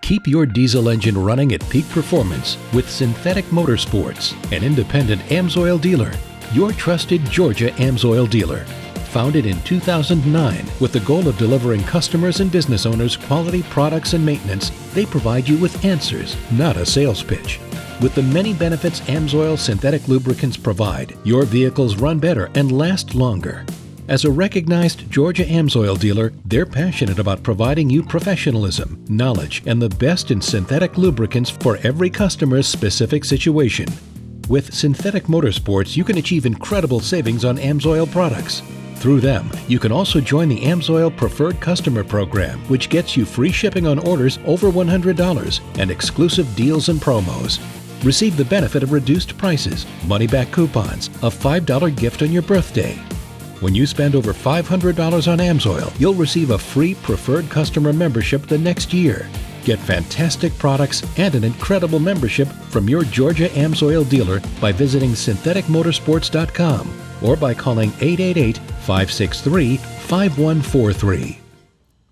Keep your diesel engine running at peak performance with Synthetic Motorsports, an independent AMSOIL dealer, your trusted Georgia AMSOIL dealer. Founded in 2009 with the goal of delivering customers and business owners quality products and maintenance, they provide you with answers, not a sales pitch. With the many benefits AMSOIL synthetic lubricants provide, your vehicles run better and last longer. As a recognized Georgia AMSOIL dealer, they're passionate about providing you professionalism, knowledge, and the best in synthetic lubricants for every customer's specific situation. With Synthetic Motorsports, you can achieve incredible savings on AMSOIL products. Through them, you can also join the AMSOIL Preferred Customer Program, which gets you free shipping on orders over $100 and exclusive deals and promos. Receive the benefit of reduced prices, money-back coupons, a $5 gift on your birthday. When you spend over $500 on AMSOIL, you'll receive a free Preferred Customer membership the next year. Get fantastic products and an incredible membership from your Georgia AMSOIL dealer by visiting syntheticmotorsports.com or by calling 888-563-5143.